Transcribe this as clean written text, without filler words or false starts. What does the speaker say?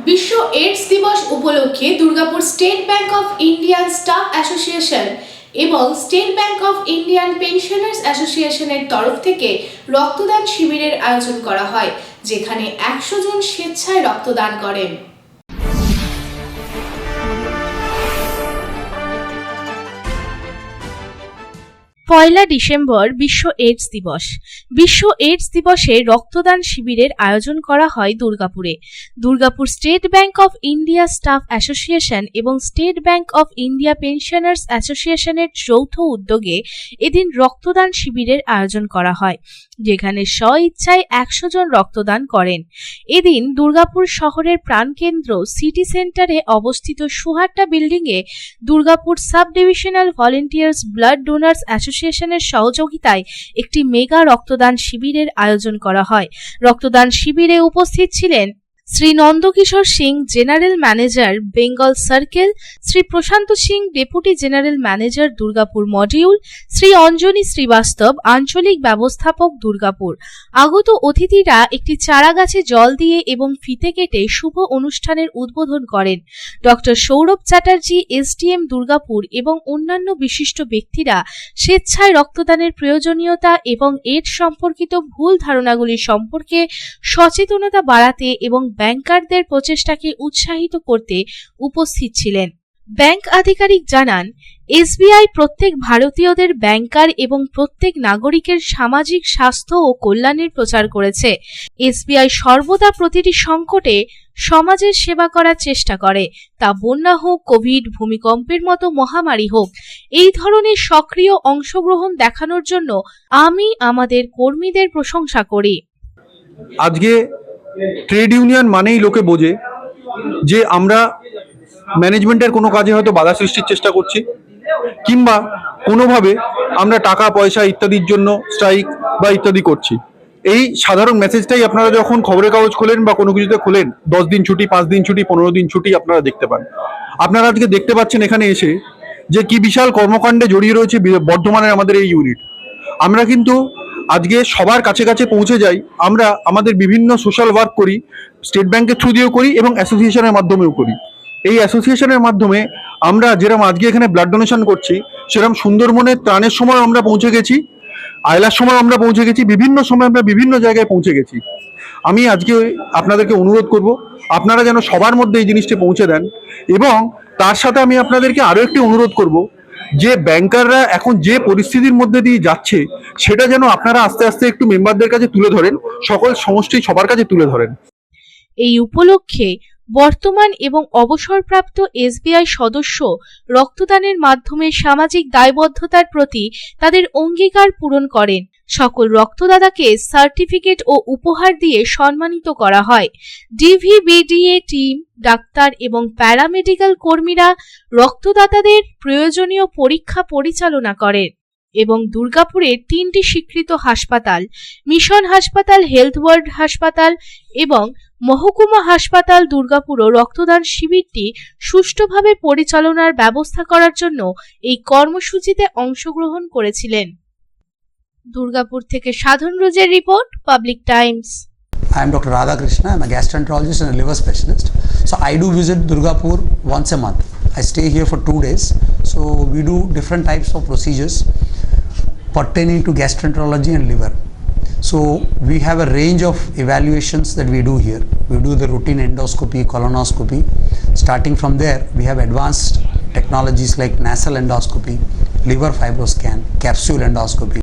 বিশ্ব এইডস দিবস উপলক্ষে Durgapur State Bank of Indian Staff Association এবং State Bank of Indian Pensioners অ্যাসোসিয়েশনের তরফ থেকে রক্তদান শিবিরের আয়োজন করা হয়, যেখানে 100 জন স্বেচ্ছায় রক্তদান করেন। পয়লা ডিসেম্বর বিশ্ব এইডস দিবস। বিশ্ব এইডস দিবসে রক্তদান শিবিরের আয়োজন করা হয় দুর্গাপুরে। Durgapur State Bank of India Staff Association এবং State Bank of India Pensioners অ্যাসোসিয়েশনের যৌথ উদ্যোগে এদিন রক্তদান শিবিরের আয়োজন করা হয়, যেখানে স্বইচ্ছায় 100 জন রক্তদান করেন। এদিন দুর্গাপুর শহরের প্রাণকেন্দ্র সিটি সেন্টারে অবস্থিত সুহাট্টা বিল্ডিংয়ে Durgapur sub divisional volunteers blood donors অ্যাসোসিয়েশনের সহযোগিতায় একটি মেগা রক্তদান শিবিরের আয়োজন করা হয়। রক্তদান শিবিরে উপস্থিত ছিলেন Shri Nandakishore Singh, general manager, Bengal circle; Shri Prashant Singh, deputy general manager, Durgapur module; Shri Anjani Srivastava, আঞ্চলিক ব্যবস্থাপক, দুর্গাপুর। আগত অতিথিরা একটি চারা গাছে জল দিয়ে এবং ফিতে কেটে শুভ অনুষ্ঠানের উদ্বোধন করেন। ডক্টর সৌরভ চ্যাটার্জি, এসডিএম, দুর্গাপুর এবং অন্যান্য বিশিষ্ট ব্যক্তিরা স্বেচ্ছায় রক্তদানের প্রয়োজনীয়তা এবং এইডস সম্পর্কিত ভুল ধারণাগুলি সম্পর্কে সচেতনতা বাড়াতে এবং ব্যাংকারদের প্রচেষ্টাকে উৎসাহিত করতে উপস্থিত ছিলেন। ব্যাংক আধিকারিক জানান, এসবিআই প্রত্যেক ভারতীয়দের ব্যাংকার এবং প্রত্যেক নাগরিকের সামাজিক স্বাস্থ্য ও কল্যাণের প্রচার করেছে। এসবিআই সর্বদা প্রতিটি সংকটে সমাজের সেবা করার চেষ্টা করে, তা বন্যা হোক, কোভিড, ভূমিকম্পের মতো মহামারী হোক। এই ধরনের সক্রিয় অংশগ্রহণ দেখানোর জন্য আমি আমাদের কর্মীদের প্রশংসা করি। আজকে ট্রেড ইউনিয়ন মানেই লোকে বোঝে যে আমরা ম্যানেজমেন্টের কোনো কাজে হয়তো বাধা সৃষ্টির চেষ্টা করছি, কিংবা কোনোভাবে আমরা টাকা পয়সা ইত্যাদির জন্য স্ট্রাইক বা ইত্যাদি করছি। এই সাধারণ মেসেজটাই আপনারা যখন খবরের কাগজ খোলেন বা কোনো কিছুতে খোলেন, 10 দিন ছুটি, 5 দিন ছুটি, 15 দিন ছুটি আপনারা দেখতে পান। আপনারা আজকে দেখতে পাচ্ছেন এখানে এসে যে কি বিশাল কর্মকাণ্ডে জড়িয়ে রয়েছে বর্ধমানের আমাদের এই ইউনিট। আমরা কিন্তু আজকে সবার কাছে কাছে পৌঁছে যাই। আমরা আমাদের বিভিন্ন সোশ্যাল ওয়ার্ক করি, স্টেট ব্যাংকের থ্রু দিয়েও করি এবং অ্যাসোসিয়েশনের মাধ্যমেও করি। এই অ্যাসোসিয়েশনের মাধ্যমে আমরা যেরকম আজকে এখানে ব্লাড ডোনেশন করছি, সেরকম সুন্দরবনের ত্রাণের সময় আমরা পৌঁছে গেছি, আয়লার সময় আমরা পৌঁছে গেছি, বিভিন্ন সময় আমরা বিভিন্ন জায়গায় পৌঁছে গেছি। আমি আজকে আপনাদেরকে অনুরোধ করব, আপনারা যেন সবার মধ্যে এই জিনিসটি পৌঁছে দেন। এবং তার সাথে আমি আপনাদেরকে আরও একটি অনুরোধ করব, যে ব্যাংকাররা এখন যে পরিস্থিতির মধ্যে দিয়ে যাচ্ছে, সেটা যেন আপনারা আস্তে আস্তে একটু মেম্বারদের কাছে তুলে ধরেন, সকল সমষ্টি সবার কাছে তুলে ধরেন। এই উপলক্ষে বর্তমান এবং অবসরপ্রাপ্ত এসবিআই সদস্য রক্তদানের মাধ্যমে সামাজিক দায়বদ্ধতার প্রতি তাদের অঙ্গীকার পূরণ করেন। সকল রক্তদাতাকে সার্টিফিকেট ও উপহার দিয়ে সম্মানিত করা হয়। ডিভিবিডিএ টিম, ডাক্তার এবং প্যারামেডিক্যাল কর্মীরা রক্তদাতাদের প্রয়োজনীয় পরীক্ষা পরিচালনা করেন এবং দুর্গাপুরের 3টি স্বীকৃত হাসপাতাল, মিশন হাসপাতাল, হেলথ ওয়ার্ল্ড হাসপাতাল এবং মহকুমা হাসপাতাল দুর্গাপুরও রক্তদান শিবিরটি সুষ্ঠুভাবে পরিচালনার ব্যবস্থা করার জন্য এই কর্মসূচিতে অংশগ্রহণ করেছিলেন। দুর্গাপুর থেকে সাধন রোজের report, public Times. I am Dr. Radhakrishna. I am a gastroenterologist and a liver specialist. So I do visit Durgapur once a month. I stay here for 2 days. So we do different types of procedures pertaining to gastroenterology and liver. So we have a range of evaluations that we do here. We do the routine endoscopy, colonoscopy. Starting from there, we have advanced technologies like nasal endoscopy, liver fibroscan, capsule endoscopy.